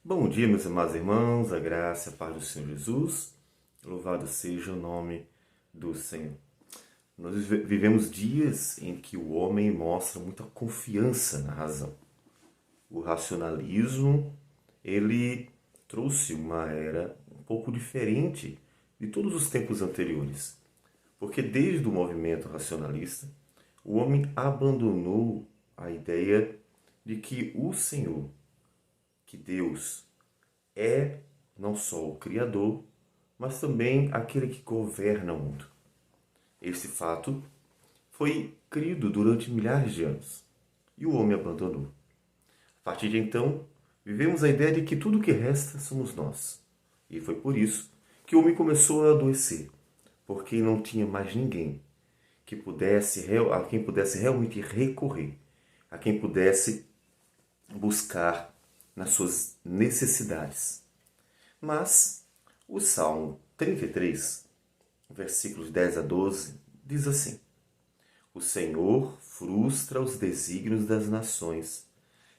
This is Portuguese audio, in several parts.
Bom dia, meus amados irmãos, a graça e a paz do Senhor Jesus. Louvado seja o nome do Senhor. Nós vivemos dias em que o homem mostra muita confiança na razão. O racionalismo, ele trouxe uma era um pouco diferente de todos os tempos anteriores. Porque desde o movimento racionalista, o homem abandonou a ideia de que o Senhor, que Deus é não só o Criador, mas também aquele que governa o mundo. Esse fato foi crido durante milhares de anos e o homem abandonou. A partir de então, vivemos a ideia de que tudo que resta somos nós. E foi por isso que o homem começou a adoecer, porque não tinha mais ninguém a quem pudesse realmente recorrer, a quem pudesse buscar nas suas necessidades. Mas o Salmo 33, versículos 10 a 12, diz assim: O Senhor frustra os desígnios das nações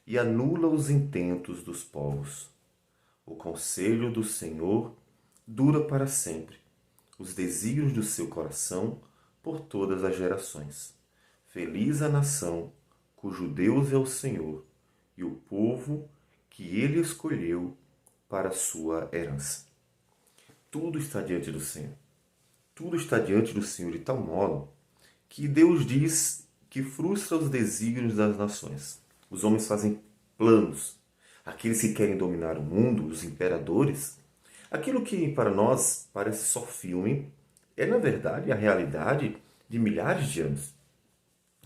e anula os intentos dos povos. O conselho do Senhor dura para sempre, os desígnios do seu coração por todas as gerações. Feliz a nação cujo Deus é o Senhor e o povo que ele escolheu para a sua herança. Tudo está diante do Senhor. Tudo está diante do Senhor de tal modo que Deus diz que frustra os desígnios das nações. Os homens fazem planos. Aqueles que querem dominar o mundo, os imperadores, aquilo que para nós parece só filme, é na verdade a realidade de milhares de anos.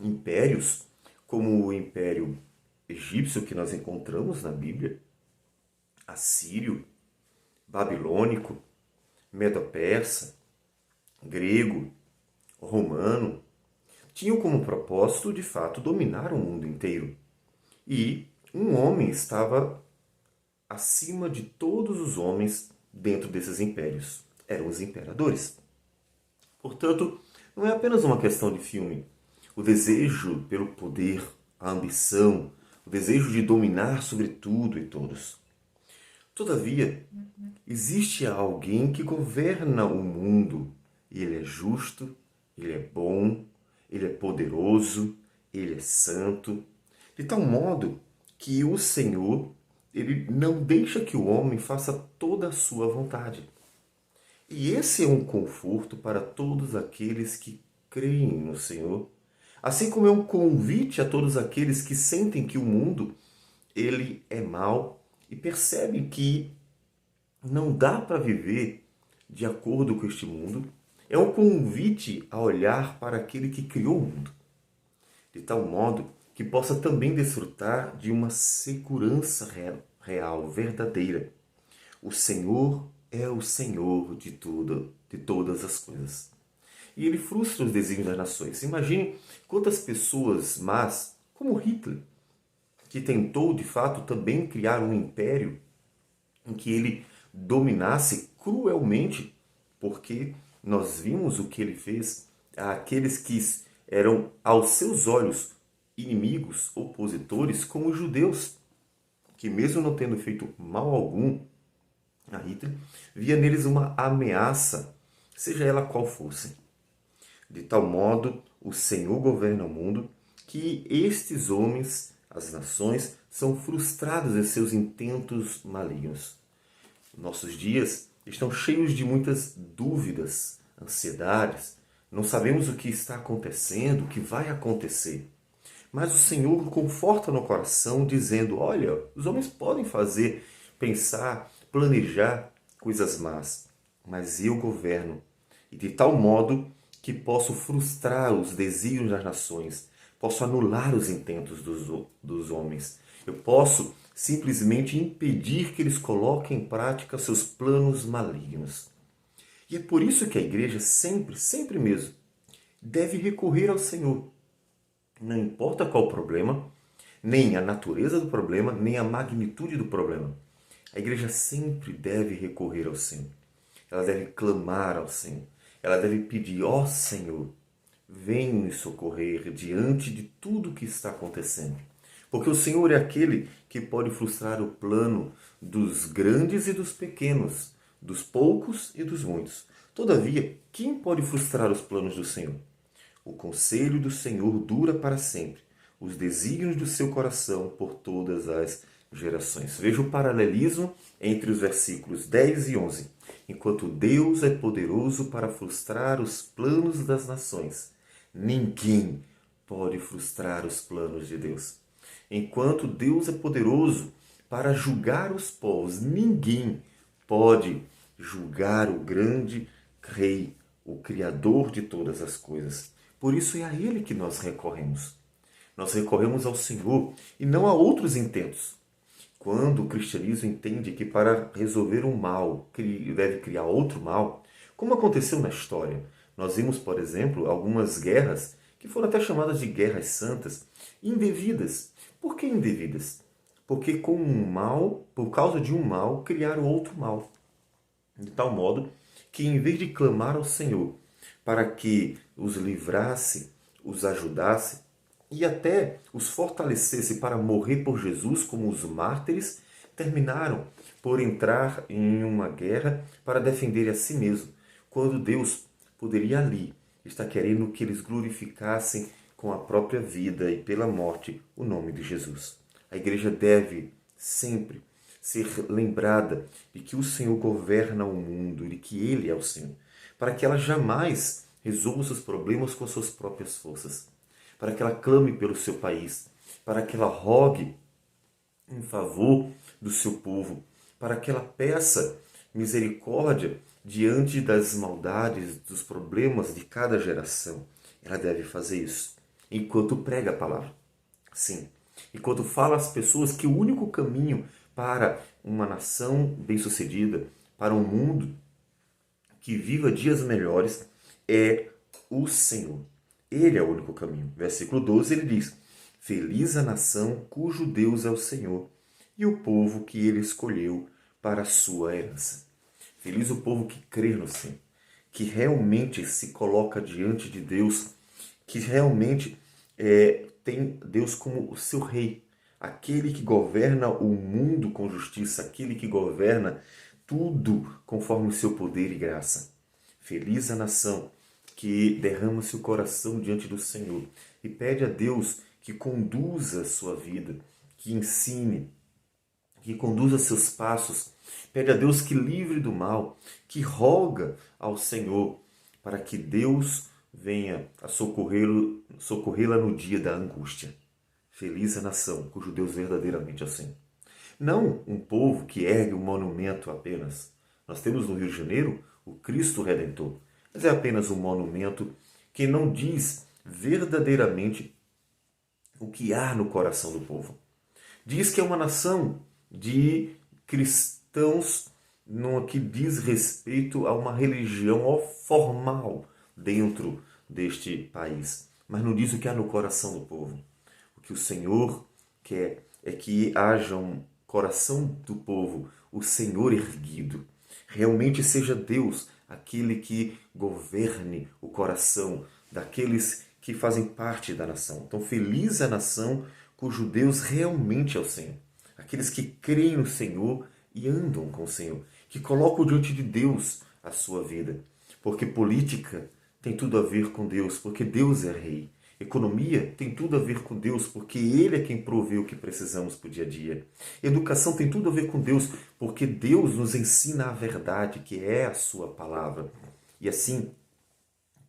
Impérios como o Império Egípcio que nós encontramos na Bíblia, assírio, babilônico, medo-persa, grego, romano, tinham como propósito, de fato, dominar o mundo inteiro. E um homem estava acima de todos os homens dentro desses impérios. Eram os imperadores. Portanto, não é apenas uma questão de filme. O desejo pelo poder, a ambição, o desejo de dominar sobre tudo e todos. Todavia, existe alguém que governa o mundo. Ele é justo, ele é bom, ele é poderoso, ele é santo. De tal modo que o Senhor, ele não deixa que o homem faça toda a sua vontade. E esse é um conforto para todos aqueles que creem no Senhor, assim como é um convite a todos aqueles que sentem que o mundo ele é mau e percebem que não dá para viver de acordo com este mundo. É um convite a olhar para aquele que criou o mundo, de tal modo que possa também desfrutar de uma segurança real, verdadeira. O Senhor é o Senhor de tudo, de todas as coisas. E ele frustra os desígnios das nações. Imagine quantas pessoas más, como Hitler, que tentou de fato também criar um império em que ele dominasse cruelmente, porque nós vimos o que ele fez àqueles que eram aos seus olhos inimigos, opositores, como os judeus, que mesmo não tendo feito mal algum a Hitler, via neles uma ameaça, seja ela qual fosse. De tal modo, o Senhor governa o mundo, que estes homens, as nações, são frustrados em seus intentos malignos. Nossos dias estão cheios de muitas dúvidas, ansiedades. Não sabemos o que está acontecendo, o que vai acontecer. Mas o Senhor conforta no coração, dizendo: olha, os homens podem fazer, pensar, planejar coisas más, mas eu governo. E de tal modo que posso frustrar os desígnios das nações, posso anular os intentos dos homens. Eu posso simplesmente impedir que eles coloquem em prática seus planos malignos. E é por isso que a igreja sempre, sempre mesmo, deve recorrer ao Senhor. Não importa qual o problema, nem a natureza do problema, nem a magnitude do problema. A igreja sempre deve recorrer ao Senhor. Ela deve clamar ao Senhor. Ela deve pedir: ó Senhor, vem nos socorrer diante de tudo o que está acontecendo. Porque o Senhor é aquele que pode frustrar o plano dos grandes e dos pequenos, dos poucos e dos muitos. Todavia, quem pode frustrar os planos do Senhor? O conselho do Senhor dura para sempre, os desígnios do seu coração por todas as gerações. Veja o paralelismo entre os versículos 10 e 11. Enquanto Deus é poderoso para frustrar os planos das nações, ninguém pode frustrar os planos de Deus. Enquanto Deus é poderoso para julgar os povos, ninguém pode julgar o grande Rei, o Criador de todas as coisas. Por isso é a Ele que nós recorremos. Nós recorremos ao Senhor e não a outros intentos. Quando o cristianismo entende que para resolver um mal deve criar outro mal, como aconteceu na história, nós vimos, por exemplo, algumas guerras que foram até chamadas de guerras santas, indevidas. Por que indevidas? Porque com um mal, por causa de um mal, criaram outro mal. De tal modo que, em vez de clamar ao Senhor para que os livrasse, os ajudasse e até os fortalecesse para morrer por Jesus como os mártires, terminaram por entrar em uma guerra para defender a si mesmo, quando Deus poderia ali estar querendo que eles glorificassem com a própria vida e pela morte o nome de Jesus. A igreja deve sempre ser lembrada de que o Senhor governa o mundo e de que Ele é o Senhor, para que ela jamais resolva os seus problemas com as suas próprias forças, para que ela clame pelo seu país, para que ela rogue em favor do seu povo, para que ela peça misericórdia diante das maldades, dos problemas de cada geração. Ela deve fazer isso enquanto prega a palavra. Sim, enquanto fala às pessoas que o único caminho para uma nação bem-sucedida, para um mundo que viva dias melhores, é o Senhor. Ele é o único caminho. Versículo 12, ele diz: Feliz a nação cujo Deus é o Senhor, e o povo que ele escolheu para a sua herança. Feliz o povo que crê no Senhor, que realmente se coloca diante de Deus, que realmente tem Deus como o seu rei, aquele que governa o mundo com justiça, aquele que governa tudo conforme o seu poder e graça. Feliz a nação que derrama seu coração diante do Senhor e pede a Deus que conduza a sua vida, que ensine, que conduza seus passos. Pede a Deus que livre do mal, que roga ao Senhor para que Deus venha a socorrê-la no dia da angústia. Feliz a nação cujo Deus verdadeiramente é o Senhor. Não um povo que ergue um monumento apenas. Nós temos no Rio de Janeiro o Cristo Redentor, mas é apenas um monumento que não diz verdadeiramente o que há no coração do povo. Diz que é uma nação de cristãos no que diz respeito a uma religião formal dentro deste país, mas não diz o que há no coração do povo. O que o Senhor quer é que haja um coração do povo, o Senhor erguido. Realmente seja Deus aquele que governe o coração daqueles que fazem parte da nação. Então, feliz a nação cujo Deus realmente é o Senhor. Aqueles que creem no Senhor e andam com o Senhor, que colocam diante de Deus a sua vida. Porque política tem tudo a ver com Deus, porque Deus é rei. Economia tem tudo a ver com Deus, porque Ele é quem provê o que precisamos para o dia a dia. Educação tem tudo a ver com Deus, porque Deus nos ensina a verdade, que é a sua palavra. E assim,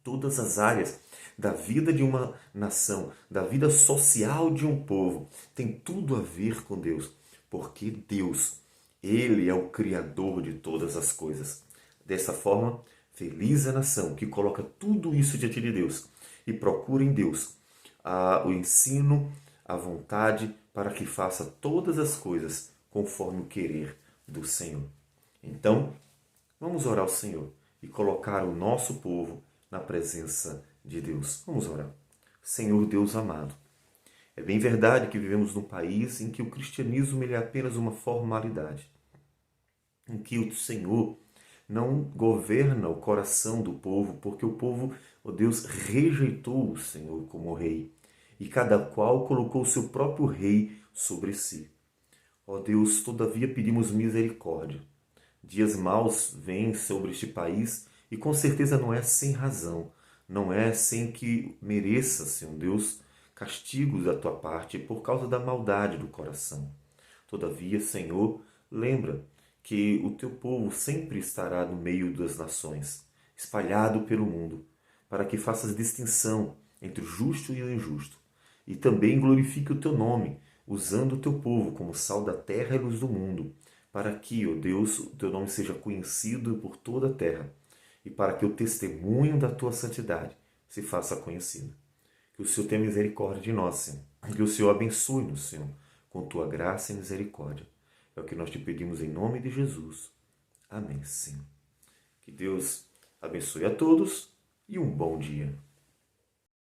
todas as áreas da vida de uma nação, da vida social de um povo, tem tudo a ver com Deus, porque Deus, Ele é o Criador de todas as coisas. Dessa forma, feliz a nação que coloca tudo isso diante de Deus e procura em Deus o ensino, a vontade para que faça todas as coisas conforme o querer do Senhor. Então, vamos orar ao Senhor e colocar o nosso povo na presença de Deus. Vamos orar. Senhor Deus amado, é bem verdade que vivemos num país em que o cristianismo ele é apenas uma formalidade, em que o Senhor não governa o coração do povo, porque o povo, ó Deus, rejeitou o Senhor como rei, e cada qual colocou o seu próprio rei sobre si. Ó Deus, todavia pedimos misericórdia. Dias maus vêm sobre este país e com certeza não é sem razão, não é sem que mereça, Senhor Deus, castigos da tua parte por causa da maldade do coração. Todavia, Senhor, lembra que o teu povo sempre estará no meio das nações, espalhado pelo mundo, para que faças distinção entre o justo e o injusto, e também glorifique o teu nome, usando o teu povo como sal da terra e luz do mundo, para que, ó Deus, o teu nome seja conhecido por toda a terra, e para que o testemunho da tua santidade se faça conhecido. Que o Senhor tenha misericórdia de nós, Senhor. Que o Senhor abençoe-nos, Senhor, com tua graça e misericórdia. É o que nós te pedimos em nome de Jesus. Amém, Senhor. Que Deus abençoe a todos e um bom dia.